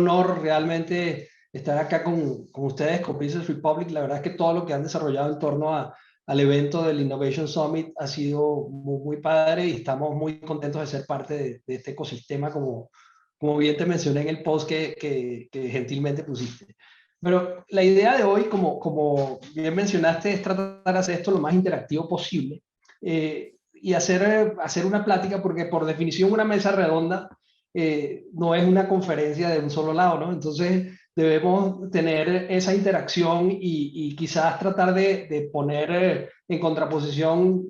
honor realmente estar acá con ustedes, con Business Republic. La verdad es que todo lo que han desarrollado en torno al evento del Innovation Summit ha sido muy, muy padre y estamos muy contentos de ser parte de este ecosistema, como bien te mencioné en el post que gentilmente pusiste. Pero la idea de hoy, como bien mencionaste, es tratar de hacer esto lo más interactivo posible y hacer una plática, porque por definición una mesa redonda no es una conferencia de un solo lado, ¿no? Entonces debemos tener esa interacción y quizás tratar de poner en contraposición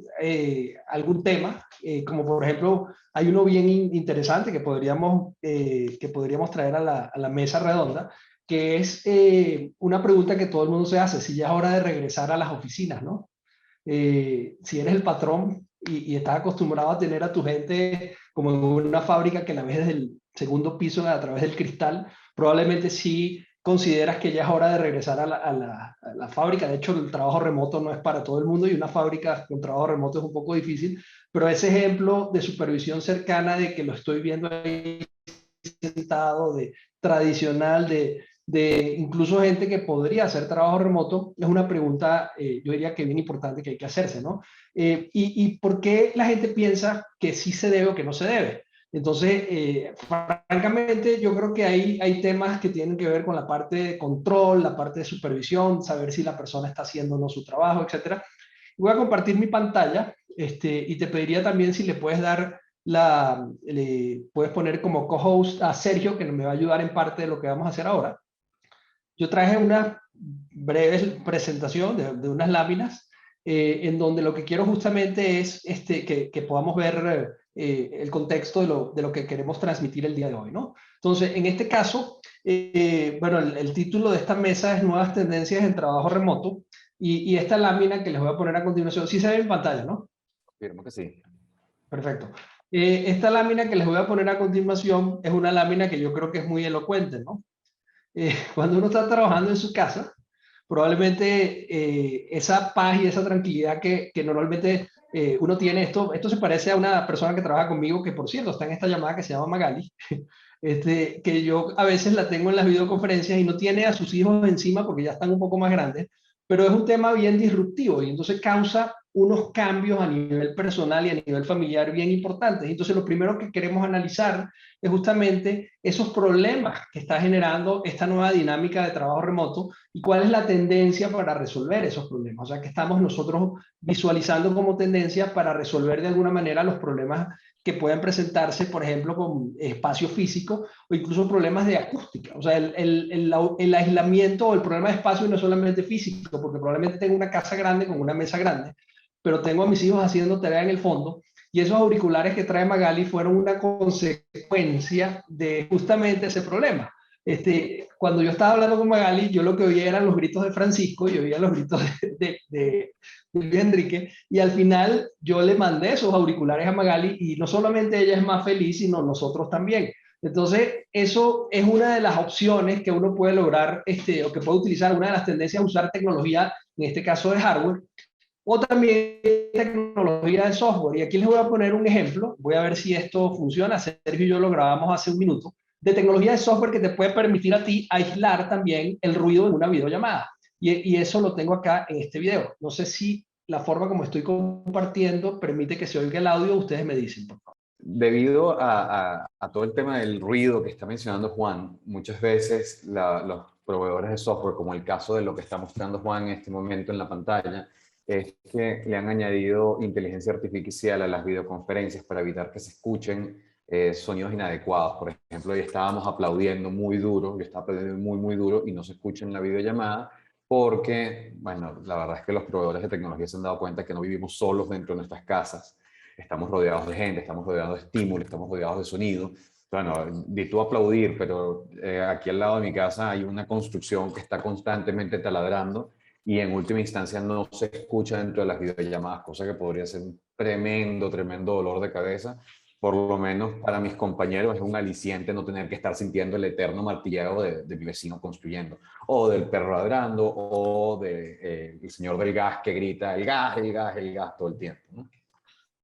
algún tema, como por ejemplo, hay uno bien interesante que podríamos traer a la mesa redonda, que es una pregunta que todo el mundo se hace, si ya es hora de regresar a las oficinas, ¿no? Si eres el patrón y estás acostumbrado a tener a tu gente como en una fábrica que la ves desde el segundo piso a través del cristal, probablemente sí consideras que ya es hora de regresar a la fábrica. De hecho, el trabajo remoto no es para todo el mundo y una fábrica con trabajo remoto es un poco difícil, pero ese ejemplo de supervisión cercana, de que lo estoy viendo ahí sentado, de tradicional, de incluso gente que podría hacer trabajo remoto, es una pregunta, yo diría que bien importante que hay que hacerse, ¿no? Y por qué la gente piensa que sí se debe o que no se debe. Entonces, francamente, yo creo que hay temas que tienen que ver con la parte de control, la parte de supervisión, saber si la persona está haciendo o no su trabajo, etcétera. Voy a compartir mi pantalla y te pediría también si le puedes dar le puedes poner como co-host a Sergio, que me va a ayudar en parte de lo que vamos a hacer ahora. Yo traje una breve presentación de unas láminas en donde lo que quiero justamente es que podamos ver el contexto de lo que queremos transmitir el día de hoy, ¿no? Entonces, en este caso, bueno, el título de esta mesa es Nuevas tendencias en trabajo remoto y esta lámina que les voy a poner a continuación, sí se ve en pantalla, ¿no? Confirmo que sí. Perfecto. Esta lámina que les voy a poner a continuación es una lámina que yo creo que es muy elocuente, ¿no? Cuando uno está trabajando en su casa, probablemente esa paz y esa tranquilidad que normalmente uno tiene, esto se parece a una persona que trabaja conmigo, que por cierto está en esta llamada, que se llama Magali, que yo a veces la tengo en las videoconferencias y no tiene a sus hijos encima porque ya están un poco más grandes, pero es un tema bien disruptivo y entonces causa unos cambios a nivel personal y a nivel familiar bien importantes. Entonces lo primero que queremos analizar es justamente esos problemas que está generando esta nueva dinámica de trabajo remoto y cuál es la tendencia para resolver esos problemas. O sea, que estamos nosotros visualizando como tendencia para resolver de alguna manera los problemas que pueden presentarse, por ejemplo, con espacio físico o incluso problemas de acústica. O sea, el aislamiento o el problema de espacio no es solamente físico, porque probablemente tengo una casa grande con una mesa grande, pero tengo a mis hijos haciendo tarea en el fondo y esos auriculares que trae Magali fueron una consecuencia de justamente ese problema. Cuando yo estaba hablando con Magali, yo lo que oía eran los gritos de Francisco, yo oía los gritos de Luis Enrique, y al final yo le mandé esos auriculares a Magali y no solamente ella es más feliz, sino nosotros también. Entonces, eso es una de las opciones que uno puede lograr, o que puede utilizar, una de las tendencias a usar tecnología, en este caso de hardware, o también tecnología de software. Y aquí les voy a poner un ejemplo, voy a ver si esto funciona. Sergio y yo lo grabamos hace un minuto, de tecnología de software que te puede permitir a ti aislar también el ruido en una videollamada. Y eso lo tengo acá en este video. No sé si la forma como estoy compartiendo permite que se oiga el audio, ustedes me dicen, por favor. Debido a todo el tema del ruido que está mencionando Juan, muchas veces los proveedores de software, como el caso de lo que está mostrando Juan en este momento en la pantalla, es que le han añadido inteligencia artificial a las videoconferencias para evitar que se escuchen sonidos inadecuados. Por ejemplo, hoy estábamos aplaudiendo muy duro, yo estaba aplaudiendo muy, muy duro y no se escucha en la videollamada porque, bueno, la verdad es que los proveedores de tecnología se han dado cuenta que no vivimos solos dentro de nuestras casas. Estamos rodeados de gente, estamos rodeados de estímulos, estamos rodeados de sonido. Bueno, di tú aplaudir, pero aquí al lado de mi casa hay una construcción que está constantemente taladrando y en última instancia no se escucha dentro de las videollamadas, cosa que podría ser un tremendo, tremendo dolor de cabeza. Por lo menos para mis compañeros es un aliciente no tener que estar sintiendo el eterno martilleo de mi vecino construyendo, o del perro ladrando, o del señor del gas que grita el gas, el gas, el gas todo el tiempo, ¿no?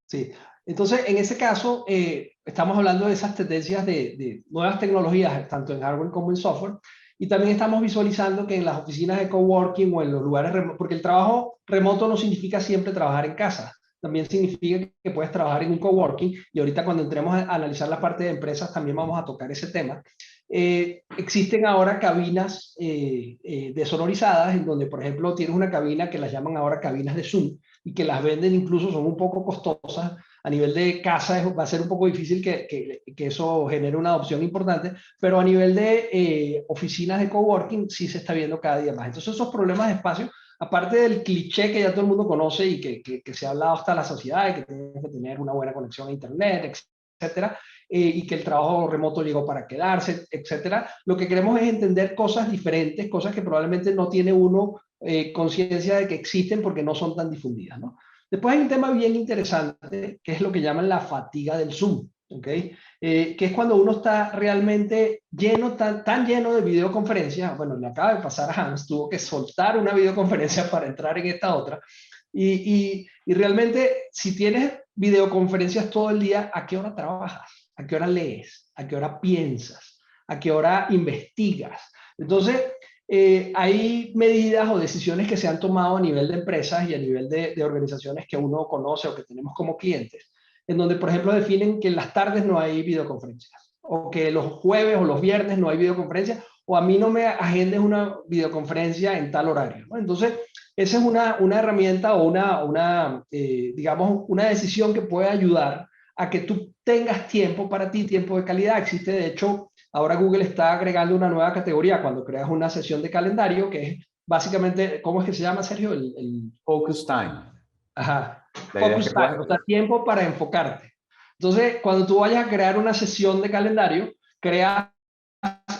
Sí, Entonces, en ese caso, estamos hablando de esas tendencias de nuevas tecnologías, tanto en hardware como en software, y también estamos visualizando que en las oficinas de coworking o en los lugares remotos, porque el trabajo remoto no significa siempre trabajar en casa, también significa que puedes trabajar en un coworking, y ahorita cuando entremos a analizar la parte de empresas también vamos a tocar ese tema. Existen ahora cabinas desonorizadas, en donde, por ejemplo, tienes una cabina que las llaman ahora cabinas de Zoom, y que las venden incluso, son un poco costosas. A nivel de casa va a ser un poco difícil que eso genere una adopción importante, pero a nivel de oficinas de coworking sí se está viendo cada día más. Entonces esos problemas de espacio, aparte del cliché que ya todo el mundo conoce y que se ha hablado hasta la sociedad, de que tienes que tener una buena conexión a internet, etcétera, y que el trabajo remoto llegó para quedarse, etcétera. Lo que queremos es entender cosas diferentes, cosas que probablemente no tiene uno conciencia de que existen porque no son tan difundidas, ¿no? Después hay un tema bien interesante, que es lo que llaman la fatiga del Zoom, ¿ok? Que es cuando uno está realmente lleno, tan lleno de videoconferencias. Bueno, le acaba de pasar a Hans, tuvo que soltar una videoconferencia para entrar en esta otra. Y realmente, si tienes videoconferencias todo el día, ¿a qué hora trabajas? ¿A qué hora lees? ¿A qué hora piensas? ¿A qué hora investigas? Entonces, hay medidas o decisiones que se han tomado a nivel de empresas y a nivel de organizaciones que uno conoce o que tenemos como clientes, en donde, por ejemplo, definen que en las tardes no hay videoconferencias, o que los jueves o los viernes no hay videoconferencias, o a mí no me agendes una videoconferencia en tal horario, ¿no? Entonces, esa es una herramienta o digamos, una decisión que puede ayudar a que tú tengas tiempo para ti, tiempo de calidad. Existe, de hecho, ahora Google está agregando una nueva categoría cuando creas una sesión de calendario, que es básicamente, ¿cómo es que se llama, Sergio? Focus time. Ajá, La idea es focus que time, o sea, tiempo para enfocarte. Entonces, cuando tú vayas a crear una sesión de calendario, crea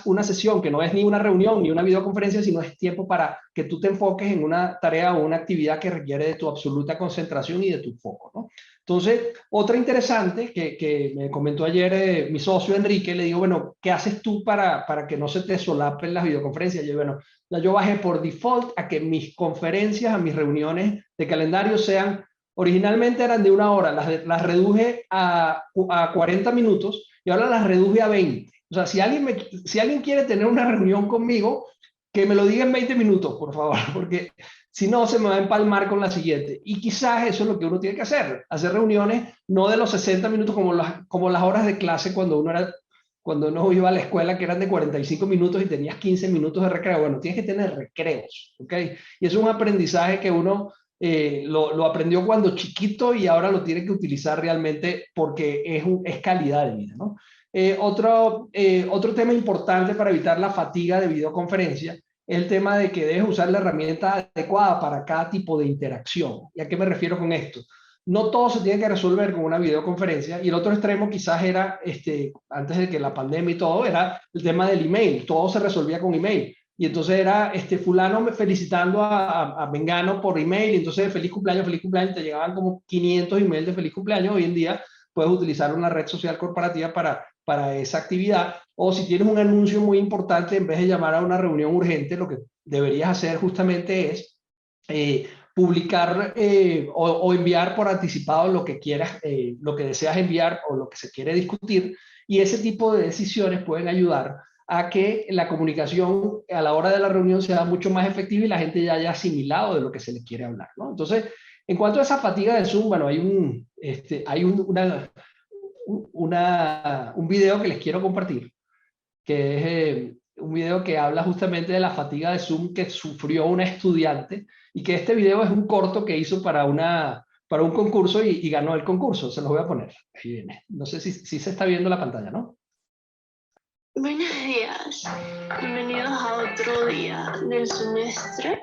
una sesión que no es ni una reunión ni una videoconferencia, sino es tiempo para que tú te enfoques en una tarea o una actividad que requiere de tu absoluta concentración y de tu foco, ¿no? Entonces, otra interesante que me comentó ayer mi socio Enrique, le digo, bueno, ¿qué haces tú para que no se te solapen las videoconferencias? Y yo, bueno, yo bajé por default a que mis conferencias, a mis reuniones de calendario sean, originalmente eran de 1 hora, las reduje a 40 minutos y ahora las reduje a 20. O sea, si alguien quiere tener una reunión conmigo, que me lo diga en 20 minutos, por favor, porque si no, se me va a empalmar con la siguiente. Y quizás eso es lo que uno tiene que hacer reuniones no de los 60 minutos como las horas de clase cuando uno iba a la escuela, que eran de 45 minutos y tenías 15 minutos de recreo. Bueno, tienes que tener recreos, ¿ok? Y es un aprendizaje que uno lo aprendió cuando chiquito y ahora lo tiene que utilizar realmente porque es calidad de vida, ¿no? Otro tema importante para evitar la fatiga de videoconferencia es el tema de que debes usar la herramienta adecuada para cada tipo de interacción. ¿Y a qué me refiero con esto? No todo se tiene que resolver con una videoconferencia, y el otro extremo quizás era, antes de que la pandemia y todo, era el tema del email. Todo se resolvía con email. Y entonces era fulano felicitando a Mengano por email, y entonces feliz cumpleaños, te llegaban como 500 emails de feliz cumpleaños. Hoy en día puedes utilizar una red social corporativa para esa actividad, o si tienes un anuncio muy importante, en vez de llamar a una reunión urgente, lo que deberías hacer justamente es publicar o enviar por anticipado lo que quieras, lo que deseas enviar o lo que se quiere discutir, y ese tipo de decisiones pueden ayudar a que la comunicación a la hora de la reunión sea mucho más efectiva y la gente ya haya asimilado de lo que se le quiere hablar, ¿no? Entonces, en cuanto a esa fatiga de Zoom, bueno, un video que les quiero compartir, que es un video que habla justamente de la fatiga de Zoom que sufrió una estudiante, y que este video es un corto que hizo para un concurso y ganó el concurso. Se los voy a poner. Ahí viene. No sé si se está viendo la pantalla, ¿no? Buenos días, bienvenidos a otro día del semestre.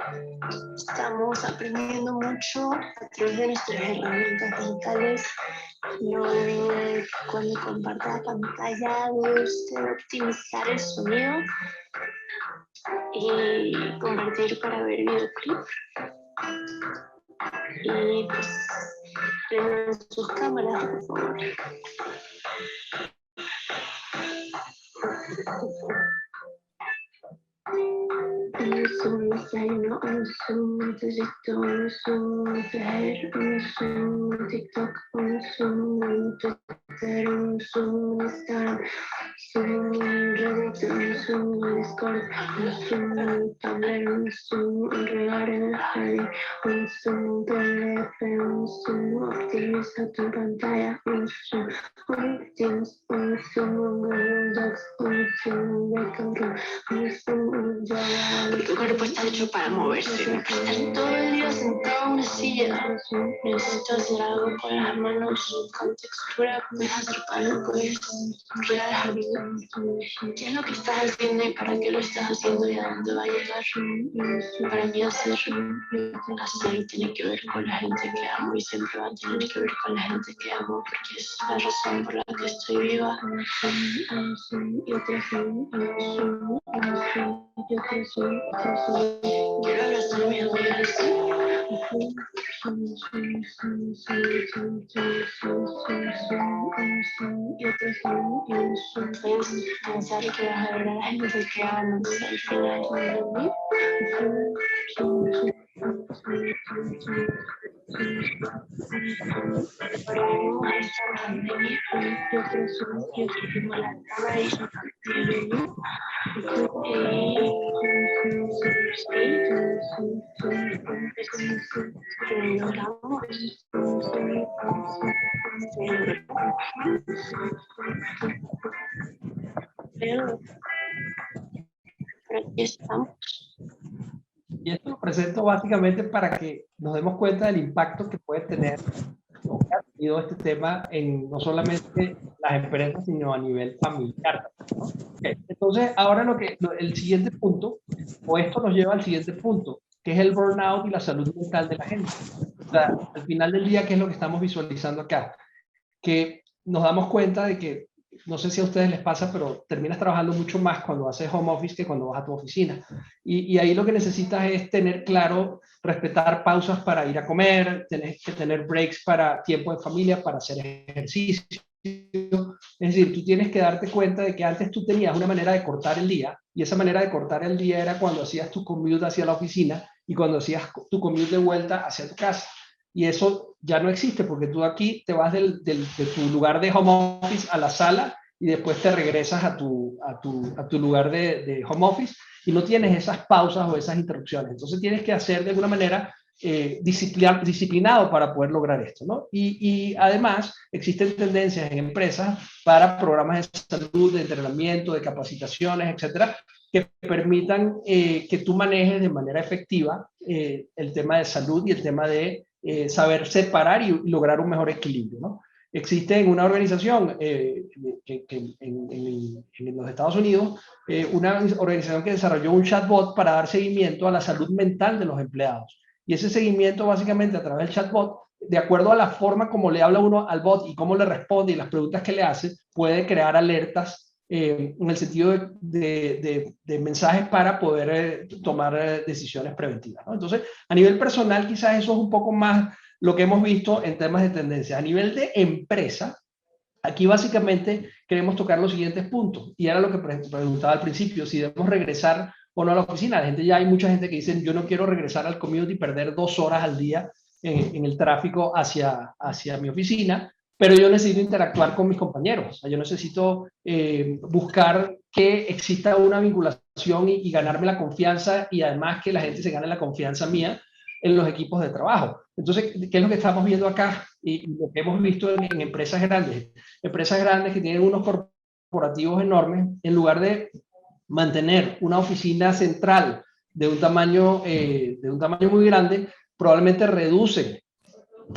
Estamos aprendiendo mucho a través de nuestras herramientas digitales. No olviden que cuando compartan la pantalla debe usted optimizar el sonido y compartir para ver videoclip. Y pues prendan sus cámaras, por favor. Zoom desayuno, un Zoom necesito, un Zoom mujer, un Zoom TikTok, un Zoom Twitter, un Zoom Instagram, Zoom Reddit, un Zoom Discord, un Zoom Tumblr, un Zoom Regalo, un Zoom PDF, un Zoom optimiza tu pantalla, un Zoom Teams, un Zoom Google Docs, un Zoom Background, un Zoom Java. Tu cuerpo está hecho para moverse, no para estar todo el día sentado en una silla. Necesito hacer algo con las manos, con textura, puedes hacer algo, puedes regalar algo. ¿Qué es lo que estás haciendo y para qué lo estás haciendo y a dónde va a llegar? Para mí hacer tiene que ver con la gente que amo y siempre va a tener que ver con la gente que amo porque es la razón por la que estoy viva. Quiero abrazar a mis amigas. Puedes pensar que vas a ver a la gente que amas al final de mí. Pero esta pandemia, yo creo que como la raíz de mí. Pero aquí estamos. Y esto lo presento básicamente para que nos demos cuenta del impacto que puede tener o que ha tenido este tema en no solamente las empresas, sino a nivel familiar, ¿no? Okay. Entonces, ahora el siguiente punto, o esto nos lleva al siguiente punto, que es el burnout y la salud mental de la gente. O sea, al final del día, ¿qué es lo que estamos visualizando acá? Que nos damos cuenta de que, no sé si a ustedes les pasa, pero terminas trabajando mucho más cuando haces home office que cuando vas a tu oficina. Y ahí lo que necesitas es tener claro, respetar pausas para ir a comer, tienes que tener breaks para tiempo de familia, para hacer ejercicio. Es decir, tú tienes que darte cuenta de que antes tú tenías una manera de cortar el día, y esa manera de cortar el día era cuando hacías tu commute hacia la oficina y cuando hacías tu commute de vuelta hacia tu casa. Y eso ya no existe porque tú aquí te vas de tu lugar de home office a la sala y después te regresas a tu lugar de home office y no tienes esas pausas o esas interrupciones. Entonces tienes que hacer de alguna manera disciplinado para poder lograr esto, ¿no? Y además existen tendencias en empresas para programas de salud, de entrenamiento, de capacitaciones, etcétera, que permitan que tú manejes de manera efectiva el tema de salud y el tema de saber separar y lograr un mejor equilibrio, ¿no? Existe en una organización en los Estados Unidos, una organización que desarrolló un chatbot para dar seguimiento a la salud mental de los empleados. Y ese seguimiento básicamente a través del chatbot, de acuerdo a la forma como le habla uno al bot y cómo le responde y las preguntas que le hace, puede crear alertas en el sentido de mensajes para poder tomar decisiones preventivas, ¿no? Entonces, a nivel personal, quizás eso es un poco más lo que hemos visto en temas de tendencia. A nivel de empresa, aquí básicamente queremos tocar los siguientes puntos. Y era lo que preguntaba al principio, si debemos regresar o no a la oficina. La gente, ya hay mucha gente que dice, yo no quiero regresar al commute y perder 2 horas al día en el tráfico hacia mi oficina, pero yo necesito interactuar con mis compañeros. O sea, yo necesito buscar que exista una vinculación y ganarme la confianza y además que la gente se gane la confianza mía en los equipos de trabajo. Entonces, ¿qué es lo que estamos viendo acá? Y lo que hemos visto en empresas grandes. Empresas grandes que tienen unos corporativos enormes, en lugar de mantener una oficina central de un tamaño muy grande, probablemente reducen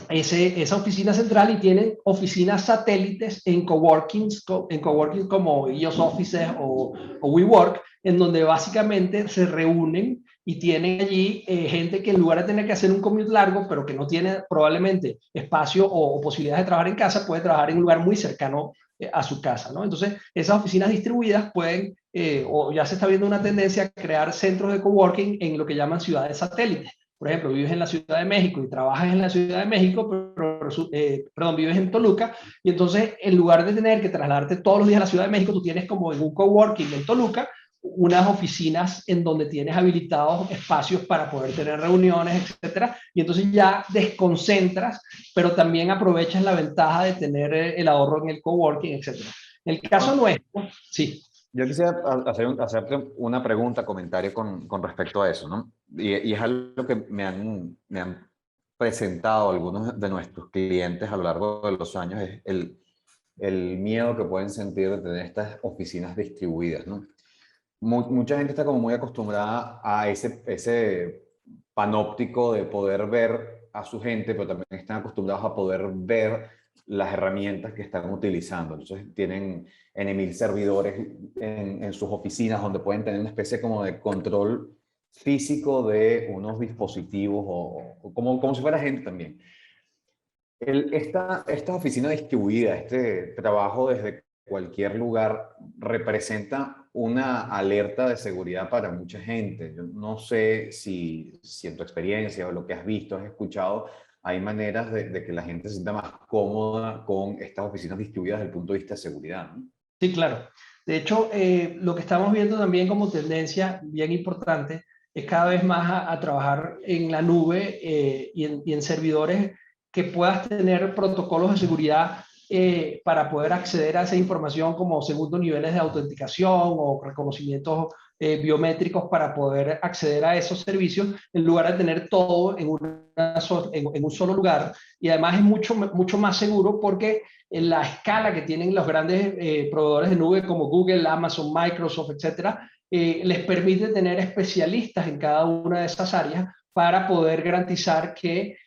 esa oficina central y tienen oficinas satélites en coworking como EOS Offices o WeWork, en donde básicamente se reúnen y tienen allí gente que en lugar de tener que hacer un commute largo, pero que no tiene probablemente espacio o posibilidades de trabajar en casa, puede trabajar en un lugar muy cercano a su casa, ¿no? Entonces, esas oficinas distribuidas pueden, o ya se está viendo una tendencia a crear centros de coworking en lo que llaman ciudades satélites. Por ejemplo, vives en la Ciudad de México y trabajas en la Ciudad de México, pero vives en Toluca, y entonces en lugar de tener que trasladarte todos los días a la Ciudad de México, tú tienes como en un coworking en Toluca unas oficinas en donde tienes habilitados espacios para poder tener reuniones, etcétera, y entonces ya desconcentras, pero también aprovechas la ventaja de tener el ahorro en el coworking, etcétera. En el caso nuestro, sí. Yo quisiera hacerte una pregunta, comentario con respecto a eso, ¿no? Y es algo que me han presentado algunos de nuestros clientes a lo largo de los años, es el miedo que pueden sentir de tener estas oficinas distribuidas, ¿no? Mucha gente está como muy acostumbrada a ese panóptico de poder ver a su gente, pero también están acostumbrados a poder ver las herramientas que están utilizando. Entonces tienen N.000 servidores en sus oficinas donde pueden tener una especie como de control físico de unos dispositivos o como si fuera gente también. Esta oficina distribuida, este trabajo desde cualquier lugar, representa una alerta de seguridad para mucha gente. Yo no sé si en tu experiencia o lo que has visto, has escuchado, hay maneras de que la gente se sienta más cómoda con estas oficinas distribuidas desde el punto de vista de seguridad, ¿no? Sí, claro. De hecho, lo que estamos viendo también como tendencia bien importante es cada vez más a trabajar en la nube y en servidores que puedas tener protocolos de seguridad para poder acceder a esa información como segundos niveles de autenticación o reconocimientos biométricos para poder acceder a esos servicios en lugar de tener todo en un solo lugar. Y además es mucho más seguro porque en la escala que tienen los grandes proveedores de nube como Google, Amazon, Microsoft, etcétera, les permite tener especialistas en cada una de esas áreas para poder garantizar que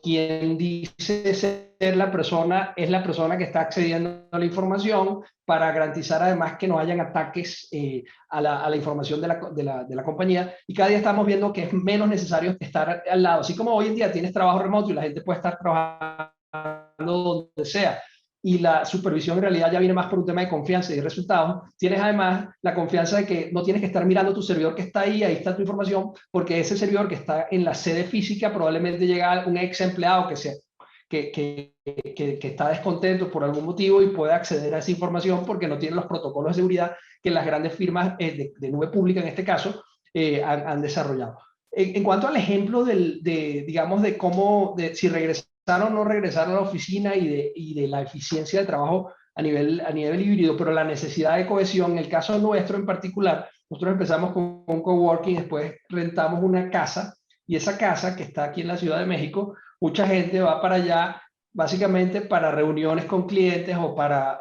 quien dice ser la persona es la persona que está accediendo a la información, para garantizar además que no hayan ataques a la información de la compañía. Y cada día estamos viendo que es menos necesario estar al lado. Así como hoy en día tienes trabajo remoto y la gente puede estar trabajando donde sea, y la supervisión en realidad ya viene más por un tema de confianza y de resultados, tienes además la confianza de que no tienes que estar mirando tu servidor que está ahí está tu información, porque ese servidor que está en la sede física probablemente llega un ex empleado que está descontento por algún motivo y puede acceder a esa información porque no tiene los protocolos de seguridad que las grandes firmas de nube pública en este caso han desarrollado. En cuanto al ejemplo digamos, de cómo, si regresar o no regresar a la oficina y de la eficiencia del trabajo a nivel híbrido, pero la necesidad de cohesión, en el caso nuestro en particular, nosotros empezamos con un coworking, después rentamos una casa, y esa casa que está aquí en la Ciudad de México, mucha gente va para allá básicamente para reuniones con clientes o para,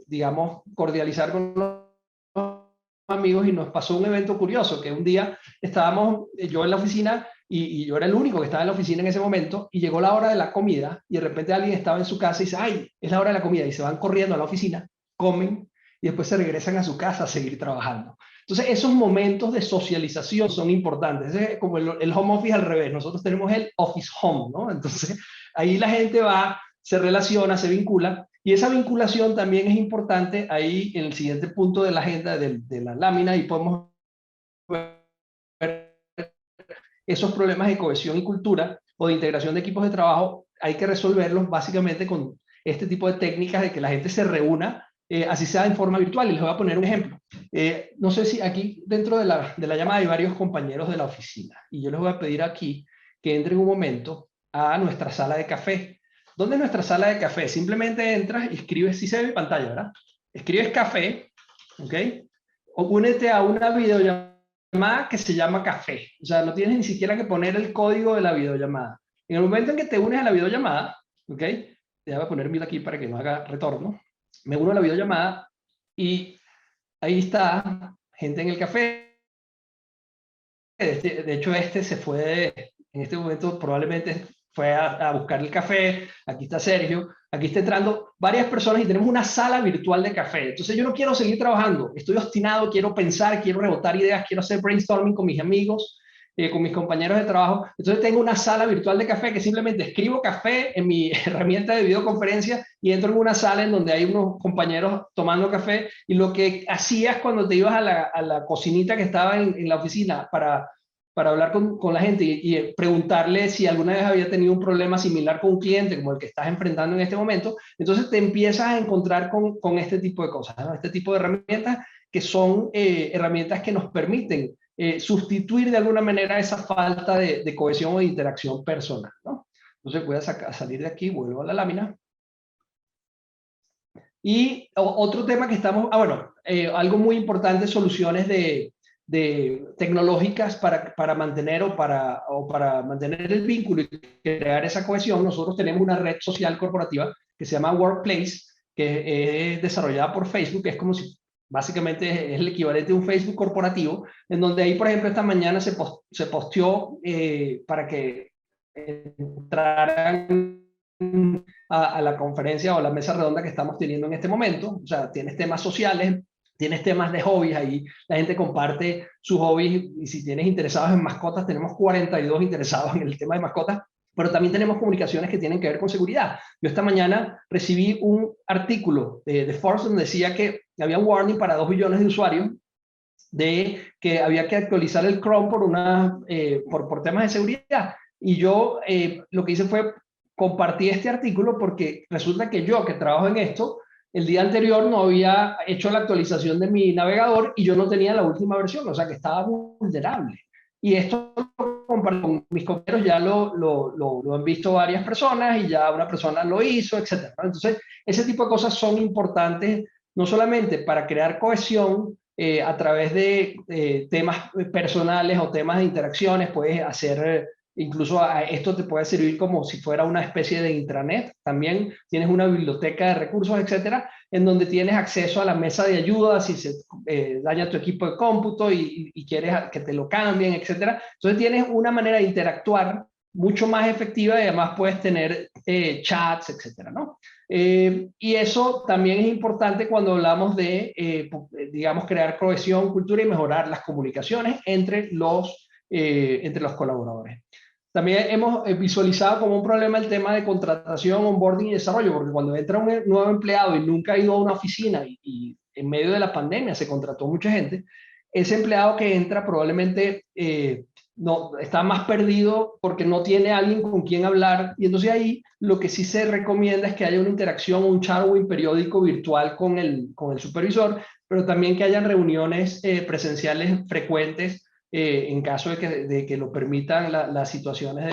digamos, cordializar con los amigos. Y nos pasó un evento curioso, que un día estábamos yo en la oficina y yo era el único que estaba en la oficina en ese momento, y llegó la hora de la comida y de repente alguien estaba en su casa y dice, ay, es la hora de la comida, y se van corriendo a la oficina, comen y después se regresan a su casa a seguir trabajando. Entonces esos momentos de socialización son importantes. Es como el home office al revés, nosotros tenemos el office home, ¿no? Entonces ahí la gente va, se relaciona, se vincula, y esa vinculación también es importante. Ahí en el siguiente punto de la agenda de la lámina, y podemos ver esos problemas de cohesión y cultura o de integración de equipos de trabajo. Hay que resolverlos básicamente con este tipo de técnicas de que la gente se reúna, así sea en forma virtual. Y les voy a poner un ejemplo. No sé si aquí dentro de la llamada hay varios compañeros de la oficina, y yo les voy a pedir aquí que entren un momento a nuestra sala de café. ¿Dónde es nuestra sala de café? Simplemente entras y escribes, si se ve mi pantalla, ¿verdad? Escribes café, ¿ok? O únete a una videollamada que se llama café. O sea, no tienes ni siquiera que poner el código de la videollamada. En el momento en que te unes a la videollamada, ¿ok? Te voy a poner 1000 aquí para que no haga retorno. Me uno a la videollamada y ahí está gente en el café. De hecho, se fue, en este momento probablemente fue a buscar el café. Aquí está Sergio, aquí está entrando varias personas y tenemos una sala virtual de café. Entonces yo no quiero seguir trabajando, estoy obstinado, quiero pensar, quiero rebotar ideas, quiero hacer brainstorming con mis amigos, con mis compañeros de trabajo. Entonces tengo una sala virtual de café que simplemente escribo café en mi herramienta de videoconferencia y entro en una sala en donde hay unos compañeros tomando café, y lo que hacías cuando te ibas a la cocinita que estaba en la oficina para hablar con la gente y preguntarle si alguna vez había tenido un problema similar con un cliente como el que estás enfrentando en este momento. Entonces te empiezas a encontrar con este tipo de cosas, ¿no? Este tipo de herramientas que son herramientas que nos permiten sustituir de alguna manera esa falta de cohesión o de interacción personal, ¿no? Entonces voy a salir de aquí, vuelvo a la lámina. Y otro tema que estamos, bueno, algo muy importante, soluciones de tecnológicas para mantener o para mantener el vínculo y crear esa cohesión. Nosotros tenemos una red social corporativa que se llama Workplace, que es desarrollada por Facebook, que es como si básicamente es el equivalente de un Facebook corporativo, en donde ahí, por ejemplo, esta mañana se posteó para que entraran a la conferencia o la mesa redonda que estamos teniendo en este momento. O sea, tienes temas sociales, tienes temas de hobbies, ahí la gente comparte sus hobbies, y si tienes interesados en mascotas, tenemos 42 interesados en el tema de mascotas, pero también tenemos comunicaciones que tienen que ver con seguridad. Yo esta mañana recibí un artículo de Forbes donde decía que había un warning para 2 billones de usuarios de que había que actualizar el Chrome por temas de seguridad. Y yo lo que hice fue compartir este artículo porque resulta que yo, que trabajo en esto, el día anterior no había hecho la actualización de mi navegador y yo no tenía la última versión, o sea que estaba vulnerable. Y esto lo comparto con mis compañeros, ya lo han visto varias personas y ya una persona lo hizo, etc. Entonces, ese tipo de cosas son importantes, no solamente para crear cohesión a través de temas personales o temas de interacciones, puedes hacer... Incluso esto te puede servir como si fuera una especie de intranet. También tienes una biblioteca de recursos, etcétera, en donde tienes acceso a la mesa de ayuda si se daña tu equipo de cómputo y quieres que te lo cambien, etcétera. Entonces tienes una manera de interactuar mucho más efectiva y además puedes tener chats, etcétera, ¿no? Y eso también es importante cuando hablamos de, digamos, crear cohesión, cultura y mejorar las comunicaciones entre los colaboradores. También hemos visualizado como un problema el tema de contratación, onboarding y desarrollo, porque cuando entra un nuevo empleado y nunca ha ido a una oficina y en medio de la pandemia se contrató mucha gente, ese empleado que entra probablemente no, está más perdido porque no tiene alguien con quien hablar, y entonces ahí lo que sí se recomienda es que haya una interacción, un shadowing periódico virtual con el supervisor, pero también que hayan reuniones presenciales frecuentes en caso de que lo permitan las situaciones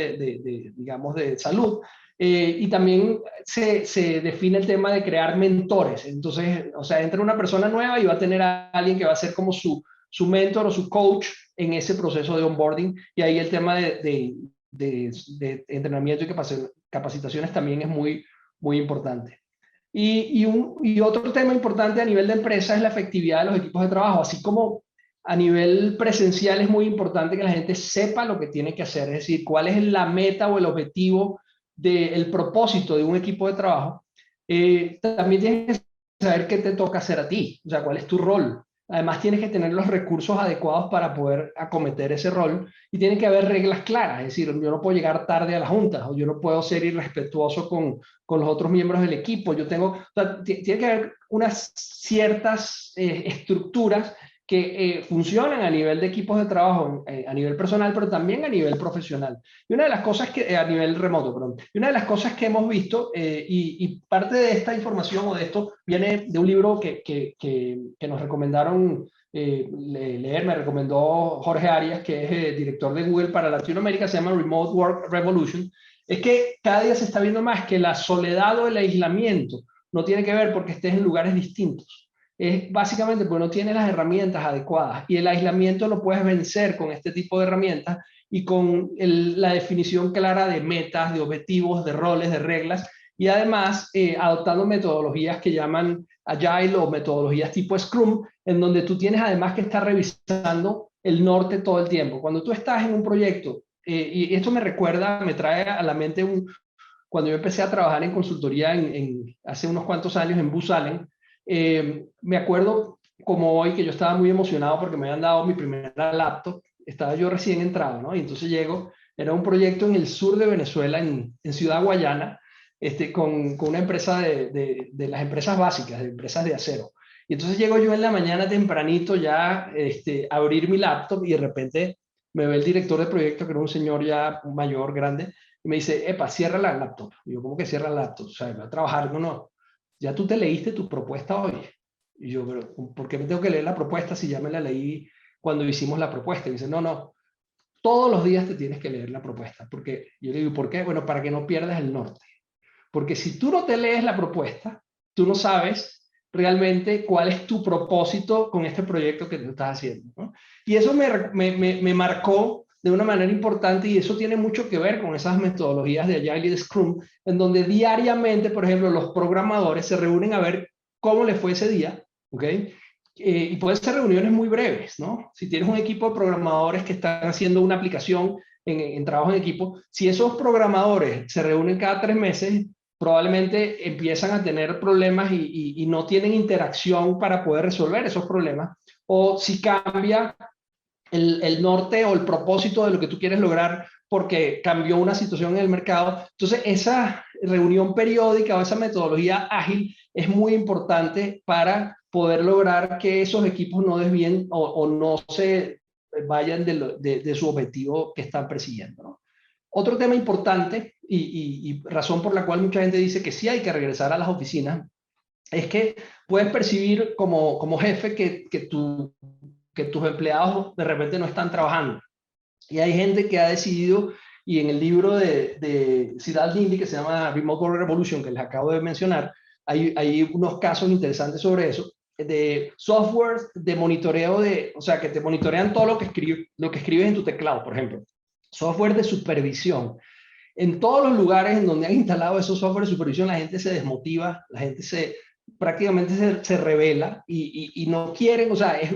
digamos, de salud. Y también se define el tema de crear mentores. Entonces, o sea, entra una persona nueva y va a tener a alguien que va a ser como su mentor o su coach en ese proceso de onboarding. Y ahí el tema de entrenamiento y capacitaciones también es muy, muy importante. Y otro tema importante a nivel de empresa es la efectividad de los equipos de trabajo, así como a nivel presencial es muy importante que la gente sepa lo que tiene que hacer, es decir, cuál es la meta o el objetivo del propósito de un equipo de trabajo. También tienes que saber qué te toca hacer a ti, o sea, cuál es tu rol. Además, tienes que tener los recursos adecuados para poder acometer ese rol y tiene que haber reglas claras, es decir, yo no puedo llegar tarde a las juntas o yo no puedo ser irrespetuoso con los otros miembros del equipo. Yo tengo, o sea, tiene que haber unas ciertas estructuras que funcionan a nivel de equipos de trabajo, a nivel personal, pero también a nivel profesional. Y una de las cosas que, a nivel remoto, perdón, y una de las cosas que hemos visto, y parte de esta información o de esto viene de un libro que nos recomendaron leer, me recomendó Jorge Arias, que es director de Google para Latinoamérica, se llama Remote Work Revolution, es que cada día se está viendo más que la soledad o el aislamiento no tiene que ver porque estés en lugares distintos. Es básicamente porque no tienes las herramientas adecuadas y el aislamiento lo puedes vencer con este tipo de herramientas y con la definición clara de metas, de objetivos, de roles, de reglas y además adoptando metodologías que llaman Agile o metodologías tipo Scrum, en donde tú tienes además que estar revisando el norte todo el tiempo. Cuando tú estás en un proyecto, y esto me trae a la mente cuando yo empecé a trabajar en consultoría hace unos cuantos años en Booz Allen, me acuerdo como hoy que yo estaba muy emocionado porque me habían dado mi primera laptop, estaba yo recién entrado, ¿no? Y entonces llego, era un proyecto en el sur de Venezuela, en Ciudad Guayana, con una empresa de las empresas básicas, de empresas de acero. Y entonces llego yo en la mañana tempranito ya a abrir mi laptop y de repente me ve el director de proyecto, que era un señor ya mayor, grande, y me dice, epa, cierra la laptop. Y yo, ¿cómo que cierra la laptop? O sea, voy a trabajar, no. Ya tú te leíste tu propuesta hoy. Y yo, pero ¿por qué me tengo que leer la propuesta si ya me la leí cuando hicimos la propuesta? Y dice, no, no, todos los días te tienes que leer la propuesta. Porque yo le digo, ¿por qué? Bueno, para que no pierdas el norte. Porque si tú no te lees la propuesta, tú no sabes realmente cuál es tu propósito con este proyecto que tú estás haciendo, ¿no? Y eso me marcó de una manera importante, y eso tiene mucho que ver con esas metodologías de Agile y de Scrum, en donde diariamente, por ejemplo, los programadores se reúnen a ver cómo les fue ese día, ¿ok? Y pueden ser reuniones muy breves, ¿no? Si tienes un equipo de programadores que están haciendo una aplicación en trabajo en equipo, si esos programadores se reúnen cada 3 meses, probablemente empiezan a tener problemas y no tienen interacción para poder resolver esos problemas. O si cambia el norte o el propósito de lo que tú quieres lograr porque cambió una situación en el mercado. Entonces, esa reunión periódica o esa metodología ágil es muy importante para poder lograr que esos equipos no desvíen o no se vayan de su objetivo que están persiguiendo, ¿no? Otro tema importante y razón por la cual mucha gente dice que sí hay que regresar a las oficinas es que puedes percibir como jefe que tus empleados de repente no están trabajando. Y hay gente que ha decidido, y en el libro de Cialdini, que se llama Remote Work Revolution, que les acabo de mencionar, hay unos casos interesantes sobre eso, de software de monitoreo, o sea, que te monitorean todo lo que escribes en tu teclado, por ejemplo. Software de supervisión. En todos los lugares en donde han instalado esos software de supervisión, la gente se desmotiva, la gente prácticamente se revela y no quieren, o sea, es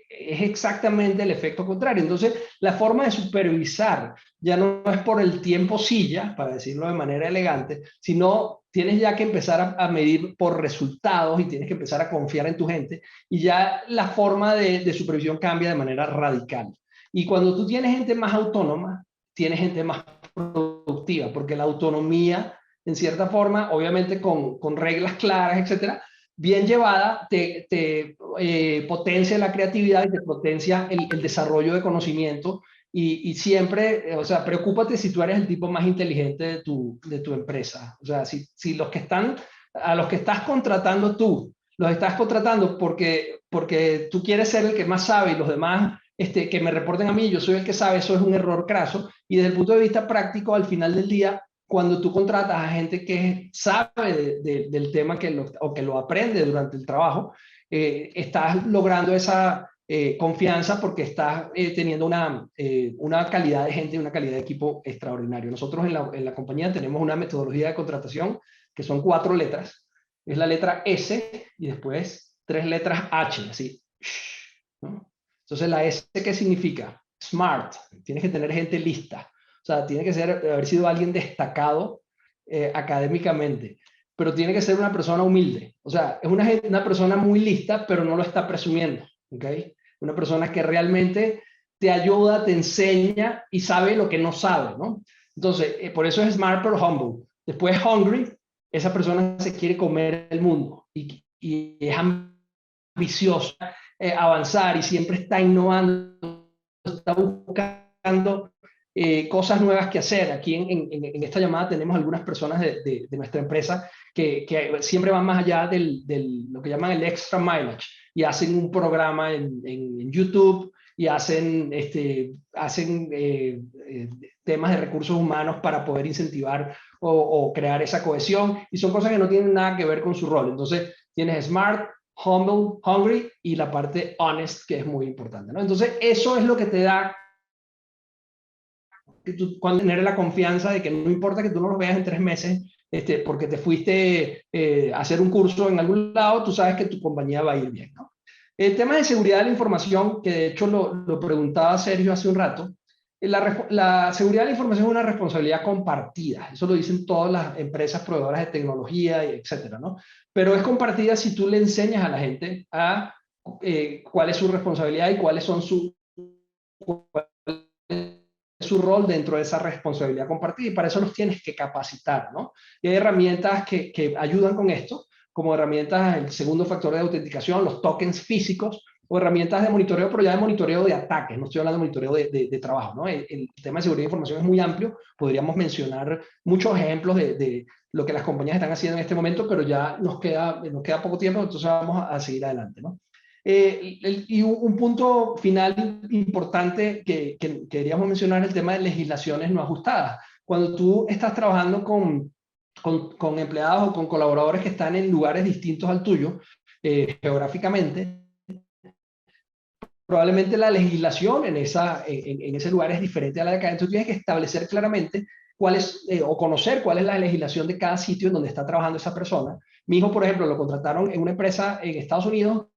exactamente el efecto contrario. Entonces, la forma de supervisar ya no es por el tiempo silla, para decirlo de manera elegante, sino tienes ya que empezar a medir por resultados y tienes que empezar a confiar en tu gente, y ya la forma de supervisión cambia de manera radical. Y cuando tú tienes gente más autónoma, tienes gente más productiva, porque la autonomía, en cierta forma, obviamente con reglas claras, etcétera, bien llevada, te potencia la creatividad y te potencia el desarrollo de conocimiento. Y siempre, o sea, preocúpate si tú eres el tipo más inteligente de tu empresa. O sea, si a los que estás contratando tú, los estás contratando porque tú quieres ser el que más sabe y los demás que me reporten a mí, yo soy el que sabe, eso es un error craso. Y desde el punto de vista práctico, al final del día, cuando tú contratas a gente que sabe del tema o que lo aprende durante el trabajo, estás logrando esa confianza porque estás teniendo una calidad de gente y una calidad de equipo extraordinario. Nosotros en la compañía tenemos una metodología de contratación que son 4 letras. Es la letra S y después 3 letras H, así, ¿no? Entonces, la S, ¿qué significa? Smart. Tienes que tener gente lista. O sea, tiene que haber sido alguien destacado académicamente, pero tiene que ser una persona humilde. O sea, es una persona muy lista, pero no lo está presumiendo. ¿Ok? Una persona que realmente te ayuda, te enseña y sabe lo que no sabe, ¿no? Entonces, por eso es smart pero humble. Después, hungry. Esa persona se quiere comer el mundo y es ambiciosa, avanzar y siempre está innovando, está buscando cosas nuevas que hacer. Aquí en esta llamada tenemos algunas personas de nuestra empresa que siempre van más allá lo que llaman el extra mileage y hacen un programa en YouTube y hacen temas de recursos humanos para poder incentivar o crear esa cohesión, y son cosas que no tienen nada que ver con su rol. Entonces, tienes smart, humble, hungry y la parte honest, que es muy importante, ¿no? Entonces, eso es lo que te da que tú, cuando tener la confianza de que no importa que tú no los veas en 3 meses, porque te fuiste a hacer un curso en algún lado, tú sabes que tu compañía va a ir bien, ¿no? El tema de seguridad de la información, que de hecho lo preguntaba Sergio hace un rato, la seguridad de la información es una responsabilidad compartida. Eso lo dicen todas las empresas proveedoras de tecnología, etcétera, ¿no? Pero es compartida si tú le enseñas a la gente cuál es su responsabilidad y cuáles son su rol dentro de esa responsabilidad compartida, y para eso los tienes que capacitar, ¿no? Y hay herramientas que ayudan con esto, como herramientas, el segundo factor de autenticación, los tokens físicos, o herramientas de monitoreo, pero ya de monitoreo de ataques, no estoy hablando de monitoreo de trabajo, ¿no? El tema de seguridad de información es muy amplio, podríamos mencionar muchos ejemplos de lo que las compañías están haciendo en este momento, pero ya nos queda poco tiempo, entonces vamos a seguir adelante, ¿no? Y un punto final importante que queríamos mencionar es el tema de legislaciones no ajustadas. Cuando tú estás trabajando con empleados o con colaboradores que están en lugares distintos al tuyo, geográficamente, probablemente la legislación en ese lugar es diferente a la de acá. Entonces tienes que establecer claramente cuál es, o conocer cuál es la legislación de cada sitio en donde está trabajando esa persona. Mi hijo, por ejemplo, lo contrataron en una empresa en Estados Unidos,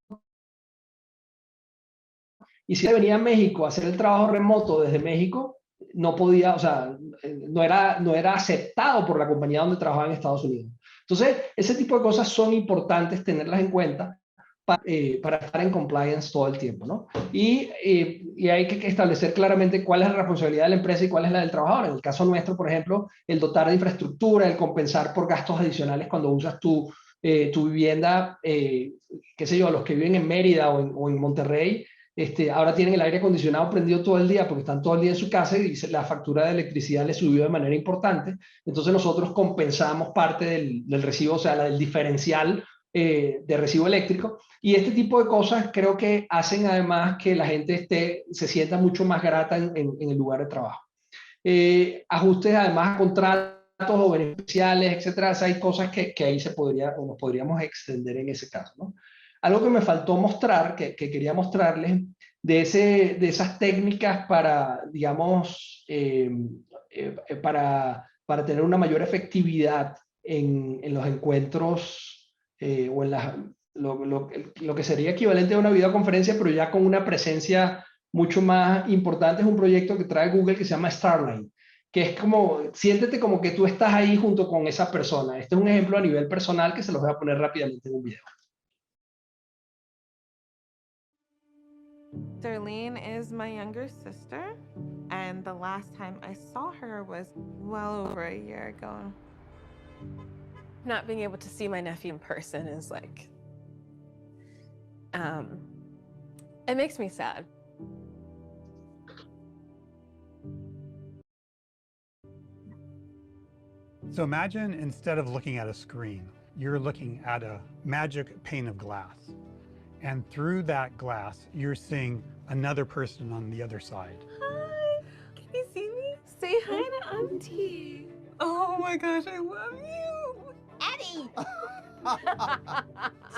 y si venía a México a hacer el trabajo remoto desde México, no podía, o sea, no era aceptado por la compañía donde trabajaba en Estados Unidos. Entonces, ese tipo de cosas son importantes tenerlas en cuenta para estar en compliance todo el tiempo, ¿no? Y hay que establecer claramente cuál es la responsabilidad de la empresa y cuál es la del trabajador. En el caso nuestro, por ejemplo, el dotar de infraestructura, el compensar por gastos adicionales cuando usas tu vivienda, qué sé yo, los que viven en Mérida o en Monterrey, ahora tienen el aire acondicionado prendido todo el día porque están todo el día en su casa y la factura de electricidad les subió de manera importante. Entonces nosotros compensamos parte del recibo, o sea, del diferencial de recibo eléctrico. Y este tipo de cosas creo que hacen además que la gente se sienta mucho más grata en el lugar de trabajo. Ajustes además a contratos o beneficiales, etcétera. Hay cosas que ahí nos podríamos extender en ese caso, ¿no? Algo que me faltó mostrar, que quería mostrarles, de esas técnicas para, digamos, para tener una mayor efectividad en los encuentros o en lo que sería equivalente a una videoconferencia, pero ya con una presencia mucho más importante. Es un proyecto que trae Google que se llama Starline, que es como, siéntete como que tú estás ahí junto con esa persona. Este es un ejemplo a nivel personal que se los voy a poner rápidamente en un video. Darlene is my younger sister, and the last time I saw her was well over a year ago. Not being able to see my nephew in person is like, it makes me sad. So imagine instead of looking at a screen, you're looking at a magic pane of glass. And through that glass, you're seeing another person on the other side. Hi, can you see me? Say hi to Auntie. Oh my gosh, I love you. Eddie!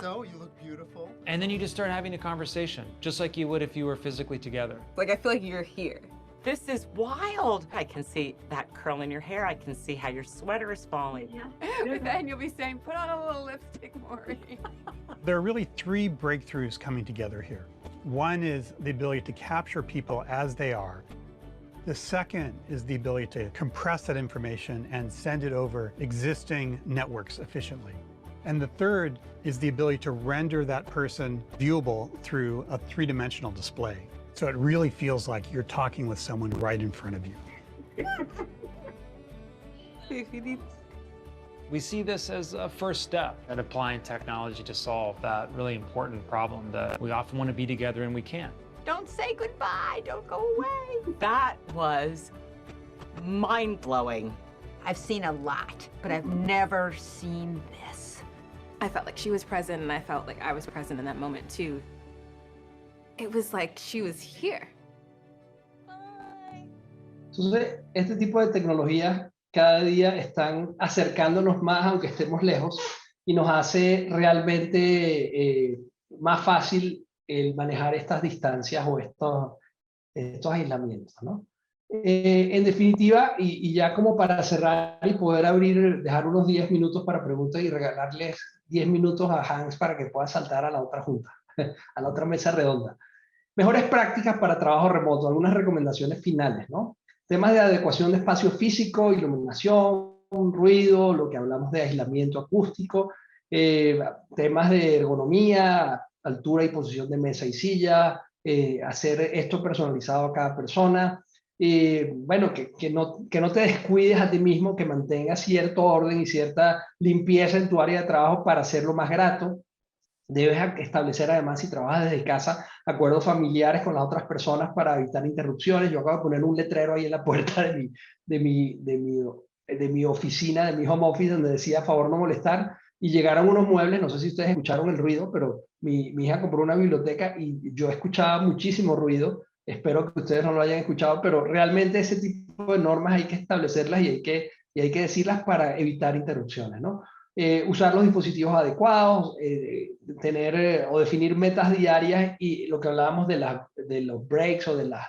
So, you look beautiful. And then you just start having a conversation, just like you would if you were physically together. Like, I feel like you're here. This is wild. I can see that curl in your hair. I can see how your sweater is falling. Yeah. But then you'll be saying, put on a little lipstick, Maury. There are really three breakthroughs coming together here. One is the ability to capture people as they are. The second is the ability to compress that information and send it over existing networks efficiently. And the third is the ability to render that person viewable through a three-dimensional display. So it really feels like you're talking with someone right in front of you. We see this as a first step at applying technology to solve that really important problem that we often want to be together and we can't. Don't say goodbye. Don't go away. That was mind-blowing. I've seen a lot, but I've never seen this. I felt like she was present, and I felt like I was present in that moment too. It was like she was here. Entonces, este tipo de tecnologías cada día están acercándonos más, aunque estemos lejos, y nos hace realmente más fácil el manejar estas distancias o estos aislamientos, ¿no? En definitiva, y ya como para cerrar y poder dejar unos 10 minutos para preguntas y regalarles 10 minutos a Hans para que pueda saltar a la otra junta, a la otra mesa redonda. Mejores prácticas para trabajo remoto, algunas recomendaciones finales, ¿no? Temas de adecuación de espacio físico, iluminación, ruido, lo que hablamos de aislamiento acústico, temas de ergonomía, altura y posición de mesa y silla, hacer esto personalizado a cada persona. Bueno, que no te descuides a ti mismo, que mantengas cierto orden y cierta limpieza en tu área de trabajo para hacerlo más grato. Debes establecer además, si trabajas desde casa, acuerdos familiares con las otras personas para evitar interrupciones. Yo acabo de poner un letrero ahí en la puerta de mi oficina, de mi home office, donde decía a favor no molestar, y llegaron unos muebles, no sé si ustedes escucharon el ruido, pero mi hija compró una biblioteca y yo escuchaba muchísimo ruido. Espero que ustedes no lo hayan escuchado, pero realmente ese tipo de normas hay que establecerlas y hay que decirlas para evitar interrupciones, ¿no? Usar los dispositivos adecuados, tener o definir metas diarias y lo que hablábamos de los breaks o de las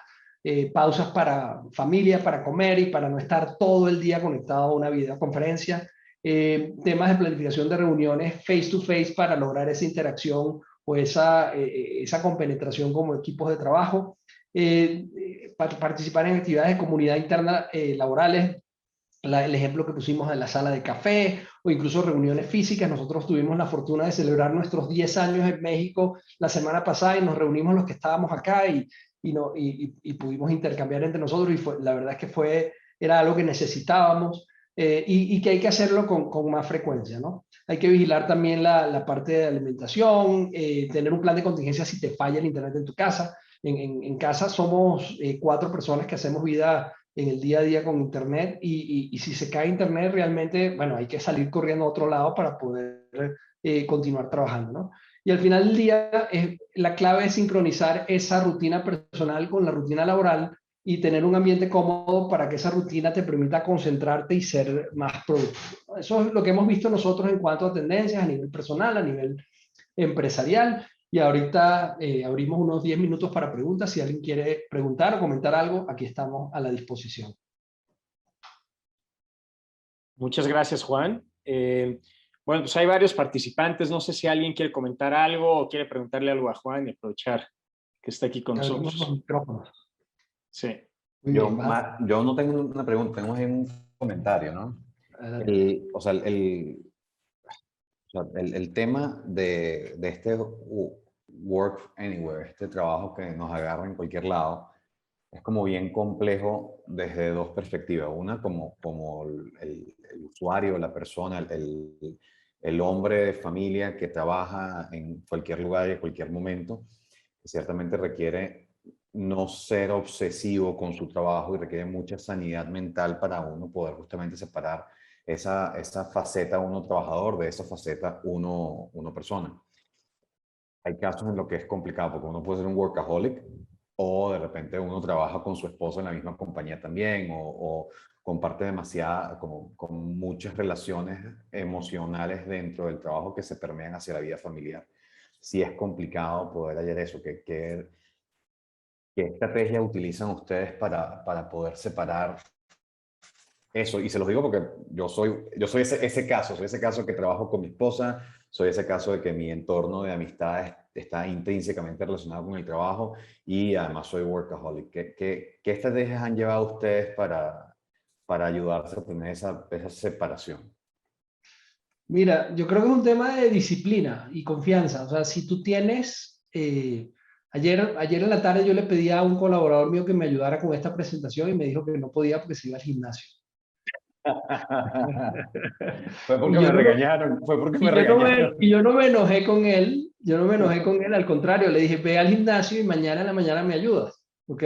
pausas para familia, para comer y para no estar todo el día conectado a una videoconferencia. Temas de planificación de reuniones face to face para lograr esa interacción o esa compenetración como equipos de trabajo. Participar en actividades de comunidad interna laborales, el ejemplo que pusimos de la sala de café o incluso reuniones físicas. Nosotros tuvimos la fortuna de celebrar nuestros 10 años en México la semana pasada y nos reunimos los que estábamos acá y pudimos intercambiar entre nosotros y la verdad es que era algo que necesitábamos y que hay que hacerlo con más frecuencia, ¿no? Hay que vigilar también la parte de alimentación, tener un plan de contingencia si te falla el internet en tu casa. En casa somos 4 personas que hacemos vida en el día a día con internet y si se cae internet realmente, bueno, hay que salir corriendo a otro lado para poder continuar trabajando, ¿no? Y al final del día, la clave es sincronizar esa rutina personal con la rutina laboral y tener un ambiente cómodo para que esa rutina te permita concentrarte y ser más productivo, ¿no? Eso es lo que hemos visto nosotros en cuanto a tendencias a nivel personal, a nivel empresarial. Y ahorita abrimos unos 10 minutos para preguntas. Si alguien quiere preguntar o comentar algo, aquí estamos a la disposición. Muchas gracias, Juan. Bueno, pues hay varios participantes. No sé si alguien quiere comentar algo o quiere preguntarle algo a Juan y aprovechar que está aquí con nosotros. Los micrófonos. Sí. Yo no tengo una pregunta, tengo ahí un comentario, ¿no? El tema de este work anywhere, este trabajo que nos agarra en cualquier lado, es como bien complejo desde 2 perspectivas. Una, como el usuario, la persona, el hombre de familia que trabaja en cualquier lugar y en cualquier momento, que ciertamente requiere no ser obsesivo con su trabajo y requiere mucha sanidad mental para uno poder justamente separar esa faceta uno trabajador de esa faceta uno persona. Hay casos en los que es complicado porque uno puede ser un workaholic o de repente uno trabaja con su esposo en la misma compañía también o comparte con muchas relaciones emocionales dentro del trabajo que se permean hacia la vida familiar. Sí es complicado poder hallar eso. ¿Qué estrategia utilizan ustedes para poder separar eso? Y se los digo porque yo soy ese caso que trabajo con mi esposa, soy ese caso de que mi entorno de amistades está intrínsecamente relacionado con el trabajo y además soy workaholic. ¿Qué estrategias han llevado ustedes para ayudarse a tener esa separación? Mira, yo creo que es un tema de disciplina y confianza. O sea, si tú tienes... ayer en la tarde yo le pedí a un colaborador mío que me ayudara con esta presentación y me dijo que no podía porque se iba al gimnasio. Fue porque me regañaron. Y yo no me enojé con él. Yo no me enojé con él. Al contrario, le dije, ve al gimnasio y mañana en la mañana me ayudas. ¿Ok?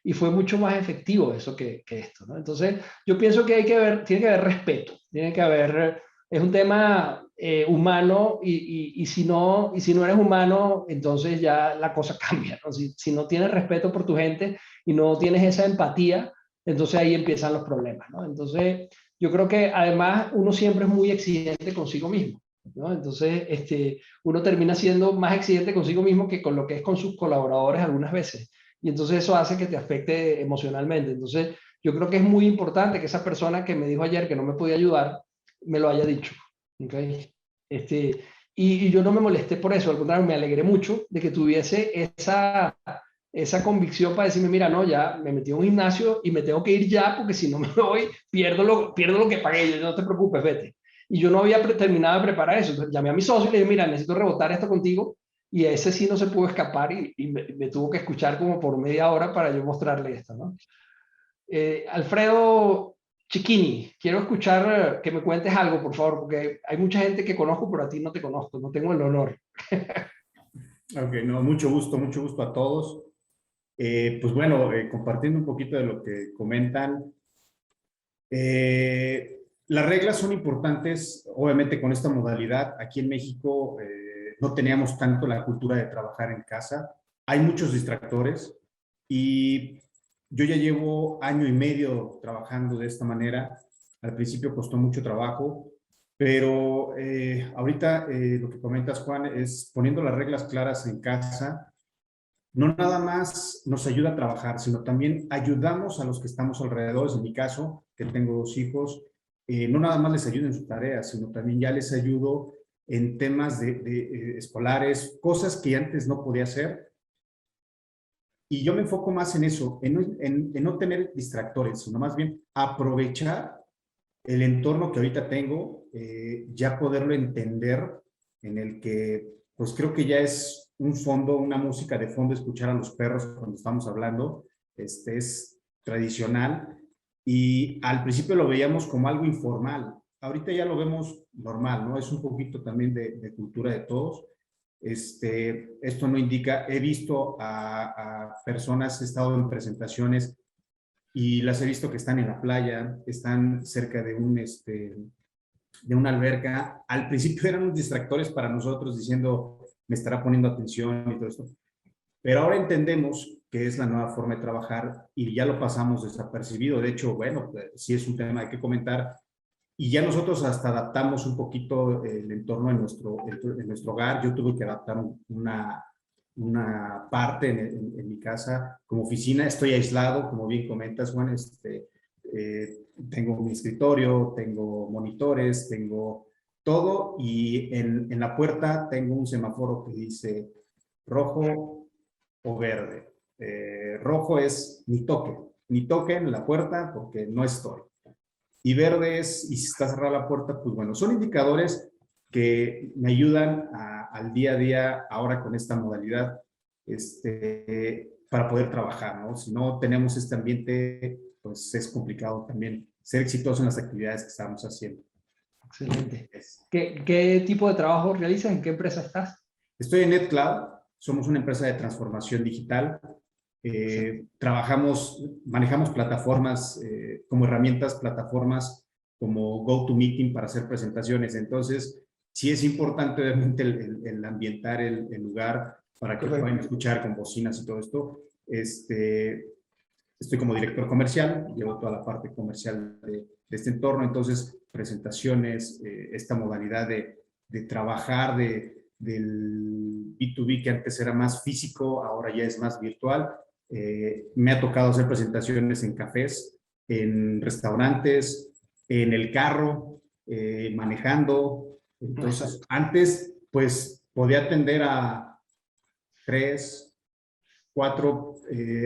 Y fue mucho más efectivo eso que esto, ¿no? Entonces, yo pienso que tiene que haber respeto. Tiene que haber... Es un tema humano y si no eres humano, entonces ya la cosa cambia, ¿no? Si no tienes respeto por tu gente y no tienes esa empatía, entonces ahí empiezan los problemas, ¿no? Entonces, yo creo que además uno siempre es muy exigente consigo mismo, ¿no? Entonces, uno termina siendo más exigente consigo mismo que con lo que es con sus colaboradores algunas veces. Y entonces eso hace que te afecte emocionalmente. Entonces, yo creo que es muy importante que esa persona que me dijo ayer que no me podía ayudar, me lo haya dicho. ¿Okay? Y yo no me molesté por eso, al contrario, me alegré mucho de que tuviese esa convicción para decirme, mira, no, ya me metí en un gimnasio y me tengo que ir ya porque si no me voy, pierdo lo que pagué, no te preocupes, vete. Y yo no había terminado de preparar eso, entonces llamé a mi socio y le dije, mira, necesito rebotar esto contigo, y ese sí no se pudo escapar y me tuvo que escuchar como por media hora para yo mostrarle esto, ¿no? Alfredo, Chiquini, quiero escuchar que me cuentes algo, por favor, porque hay mucha gente que conozco, pero a ti no te conozco, no tengo el honor. Ok, no, mucho gusto a todos. Pues bueno, compartiendo un poquito de lo que comentan, las reglas son importantes, obviamente con esta modalidad. Aquí en México no teníamos tanto la cultura de trabajar en casa. Hay muchos distractores y yo ya llevo año y medio trabajando de esta manera. Al principio costó mucho trabajo, pero ahorita lo que comentas, Juan, es poniendo las reglas claras en casa. No nada más nos ayuda a trabajar, sino también ayudamos a los que estamos alrededor. En mi caso, que tengo 2 hijos, no nada más les ayudo en sus tareas, sino también ya les ayudo en temas de escolares, cosas que antes no podía hacer. Y yo me enfoco más en eso, en no tener distractores, sino más bien aprovechar el entorno que ahorita tengo, ya poderlo entender, en el que pues creo que ya es un fondo, una música de fondo, escuchar a los perros cuando estamos hablando, es tradicional, y al principio lo veíamos como algo informal, ahorita ya lo vemos normal, ¿no? Es un poquito también de cultura de todos. Esto no indica, he visto a personas, he estado en presentaciones y las he visto que están en la playa, están cerca de una alberca. Al principio eran unos distractores para nosotros, diciendo, me estará poniendo atención y todo esto. Pero ahora entendemos que es la nueva forma de trabajar y ya lo pasamos desapercibido. De hecho, bueno, sí es un tema que comentar. Y ya nosotros hasta adaptamos un poquito el entorno en nuestro hogar. Yo tuve que adaptar una parte en mi casa como oficina. Estoy aislado, como bien comentas, Juan. Tengo mi escritorio, tengo monitores, tengo todo, y en la puerta tengo un semáforo que dice rojo o verde. Rojo es ni toquen la puerta porque no estoy. Y verde es, y si está cerrada la puerta, pues bueno, son indicadores que me ayudan al día a día ahora con esta modalidad, para poder trabajar, ¿no? Si no tenemos este ambiente, pues es complicado también ser exitoso en las actividades que estamos haciendo. Excelente. ¿Qué tipo de trabajo realizas? ¿En qué empresa estás? Estoy en NetCloud, somos una empresa de transformación digital. Manejamos plataformas como herramientas, plataformas como GoToMeeting para hacer presentaciones. Entonces, sí es importante obviamente el ambientar el lugar para que puedan escuchar con bocinas y todo esto. Estoy como director comercial, llevo toda la parte comercial de este entorno. Entonces, presentaciones, esta modalidad de trabajar del B2B, que antes era más físico, ahora ya es más virtual. Me ha tocado hacer presentaciones en cafés, en restaurantes, en el carro, manejando. Entonces, antes, pues, podía atender a 3, 4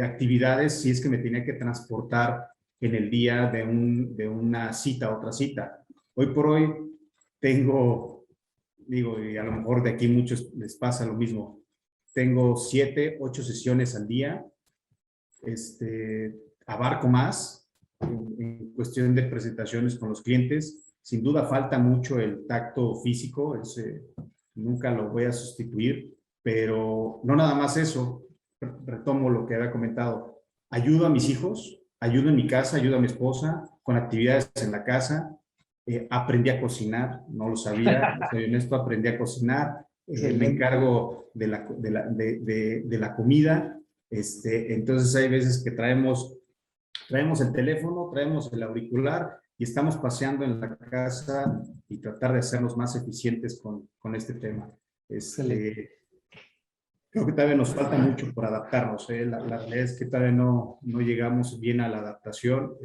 actividades si es que me tenía que transportar en el día de una cita a otra cita. Hoy por hoy tengo, y a lo mejor de aquí muchos les pasa lo mismo, tengo 7, 8 sesiones al día. Abarco más en cuestión de presentaciones con los clientes. Sin duda falta mucho el tacto físico, nunca lo voy a sustituir, pero no nada más eso. Retomo lo que había comentado. Ayudo a mis hijos, ayudo en mi casa, ayudo a mi esposa con actividades en la casa. Aprendí a cocinar, no lo sabía, soy honesto, aprendí a cocinar. Me encargo de la comida. Entonces hay veces que traemos el teléfono, traemos el auricular y estamos paseando en la casa y tratar de hacernos más eficientes con este tema. Creo que todavía nos falta mucho por adaptarnos. La realidad es que todavía no llegamos bien a la adaptación.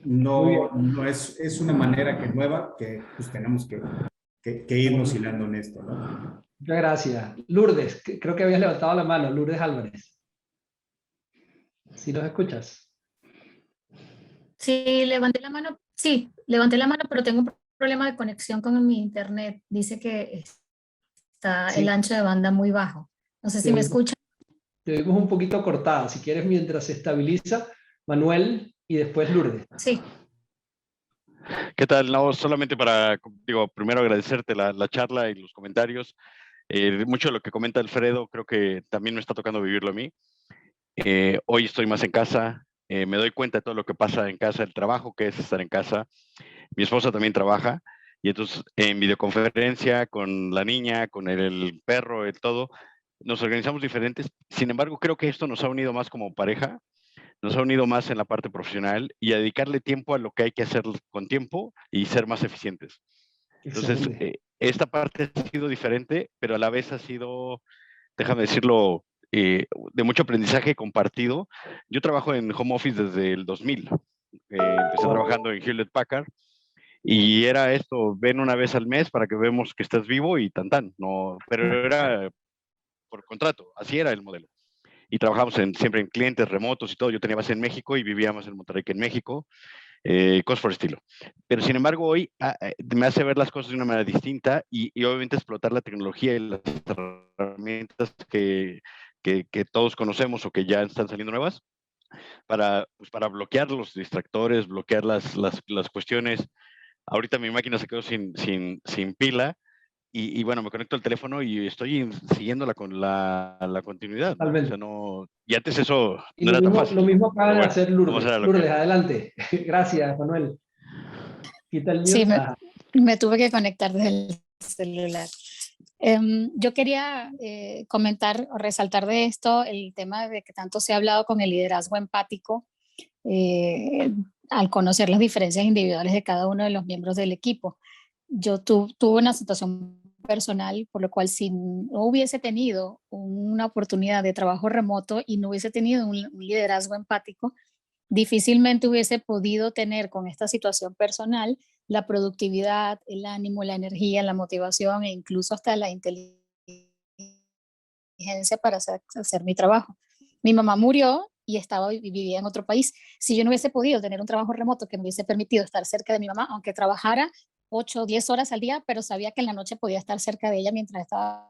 No es una manera nueva que pues tenemos que irnos hilando en esto, ¿no? Muchas gracias. Lourdes, creo que habías levantado la mano. Lourdes Álvarez. ¿Sí nos escuchas? Sí, levanté la mano, pero tengo un problema de conexión con mi internet. Dice que está el ancho de banda muy bajo. No sé si me escuchan. Te oímos un poquito cortada. Si quieres, mientras se estabiliza, Manuel y después Lourdes. Sí. ¿Qué tal? No, solamente para, digo, primero agradecerte la charla y los comentarios. Mucho de lo que comenta Alfredo, creo que también me está tocando vivirlo a mí. Hoy estoy más en casa, me doy cuenta de todo lo que pasa en casa, el trabajo que es estar en casa. Mi esposa también trabaja y entonces en videoconferencia con la niña, con el perro, el todo, nos organizamos diferentes. Sin embargo, creo que esto nos ha unido más como pareja, nos ha unido más en la parte profesional y a dedicarle tiempo a lo que hay que hacer con tiempo y ser más eficientes. Entonces, esta parte ha sido diferente, pero a la vez ha sido, déjame decirlo, de mucho aprendizaje compartido. Yo trabajo en home office desde el 2000. Empecé trabajando en Hewlett Packard y era esto, ven una vez al mes para que vemos que estás vivo y tan. No, pero era por contrato, así era el modelo. Y trabajamos siempre en clientes remotos y todo. Yo tenía base en México y vivía más en Monterrey que en México, cosas por el estilo. Pero sin embargo, hoy me hace ver las cosas de una manera distinta y obviamente explotar la tecnología y las herramientas que todos conocemos o que ya están saliendo nuevas para bloquear los distractores, bloquear las cuestiones. Ahorita mi máquina se quedó sin pila. Y bueno, me conecto al teléfono y estoy siguiendo la continuidad, ¿no? O sea, no, y antes eso no era tan fácil. Lo mismo acaba de hacer Lourdes. Lourdes, que... adelante. Gracias, Manuel. Quita el mute. Sí, me tuve que conectar desde el celular. Yo quería comentar o resaltar de esto el tema de que tanto se ha hablado con el liderazgo empático al conocer las diferencias individuales de cada uno de los miembros del equipo. Yo tuve una situación personal, por lo cual si no hubiese tenido una oportunidad de trabajo remoto y no hubiese tenido un liderazgo empático, difícilmente hubiese podido tener con esta situación personal la productividad, el ánimo, la energía, la motivación e incluso hasta la inteligencia para hacer mi trabajo. Mi mamá murió y vivía en otro país. Si yo no hubiese podido tener un trabajo remoto que me hubiese permitido estar cerca de mi mamá, aunque trabajara 8 o 10 horas al día, pero sabía que en la noche podía estar cerca de ella mientras estaba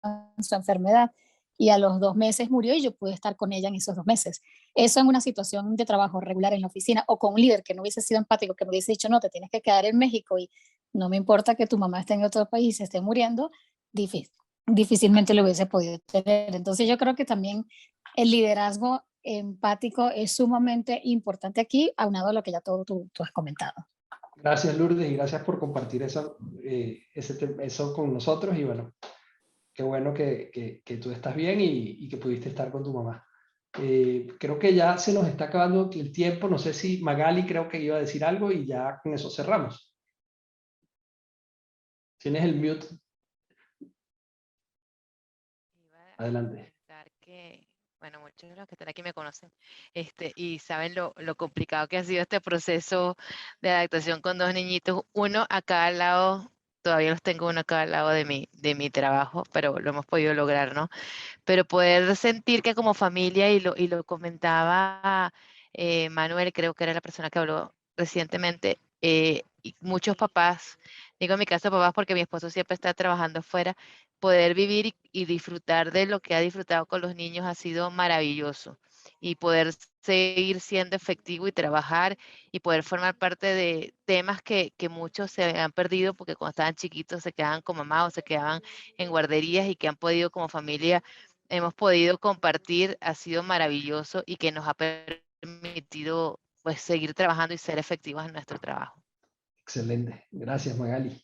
en su enfermedad. Y a los 2 meses murió y yo pude estar con ella en esos 2 meses. Eso en una situación de trabajo regular en la oficina o con un líder que no hubiese sido empático, que me hubiese dicho, no, te tienes que quedar en México y no me importa que tu mamá esté en otro país y se esté muriendo, difícilmente lo hubiese podido tener. Entonces yo creo que también el liderazgo empático es sumamente importante aquí, aunado a lo que ya tú has comentado. Gracias, Lourdes, y gracias por compartir eso con nosotros. Y bueno, qué bueno que tú estás bien y que pudiste estar con tu mamá. Creo que ya se nos está acabando el tiempo. No sé si Magali creo que iba a decir algo y ya con eso cerramos. Tienes el mute. Adelante. Bueno, muchos de los que están aquí me conocen y saben lo complicado que ha sido este proceso de adaptación con 2 niñitos, uno a cada lado, todavía los tengo uno a cada lado de mi trabajo, pero lo hemos podido lograr, ¿no? Pero poder sentir que como familia, y lo comentaba Manuel, creo que era la persona que habló recientemente, y muchos papás, digo en mi caso papás porque mi esposo siempre está trabajando fuera, poder vivir y disfrutar de lo que ha disfrutado con los niños ha sido maravilloso. Y poder seguir siendo efectivo y trabajar y poder formar parte de temas que muchos se han perdido porque cuando estaban chiquitos se quedaban con mamá o se quedaban en guarderías y que han podido como familia, hemos podido compartir, ha sido maravilloso y que nos ha permitido pues seguir trabajando y ser efectivos en nuestro trabajo. Excelente. Gracias, Magali.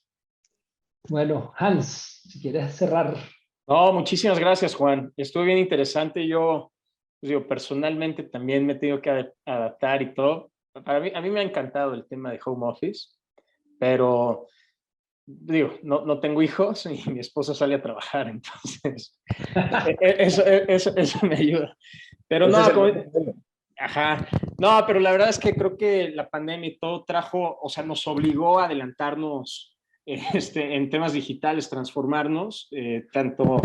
Bueno, Hans, si quieres cerrar. No, muchísimas gracias, Juan. Estuvo bien interesante. Yo, personalmente también me he tenido que adaptar y todo. A mí me ha encantado el tema de home office, pero no tengo hijos y mi esposa sale a trabajar, entonces eso me ayuda. Pero no, no, pero la verdad es que creo que la pandemia y todo nos obligó a adelantarnos en temas digitales, transformarnos, tanto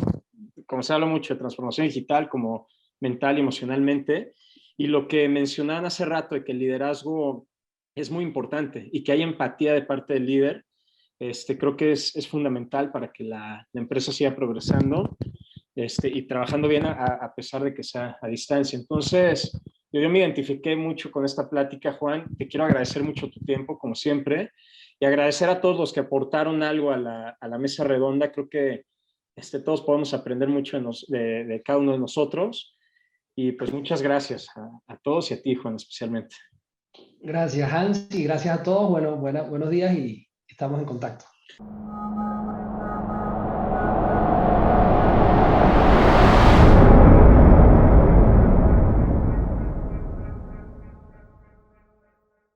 como se habla mucho de transformación digital como mental y emocionalmente. Y lo que mencionaban hace rato de que el liderazgo es muy importante y que hay empatía de parte del líder, creo que es fundamental para que la empresa siga progresando y trabajando bien a pesar de que sea a distancia. Entonces, Yo me identifiqué mucho con esta plática, Juan. Te quiero agradecer mucho tu tiempo, como siempre, y agradecer a todos los que aportaron algo a la mesa redonda. Creo que todos podemos aprender mucho de cada uno de nosotros. Y pues muchas gracias a todos y a ti, Juan, especialmente. Gracias, Hans, y gracias a todos. Bueno, buenos días y estamos en contacto.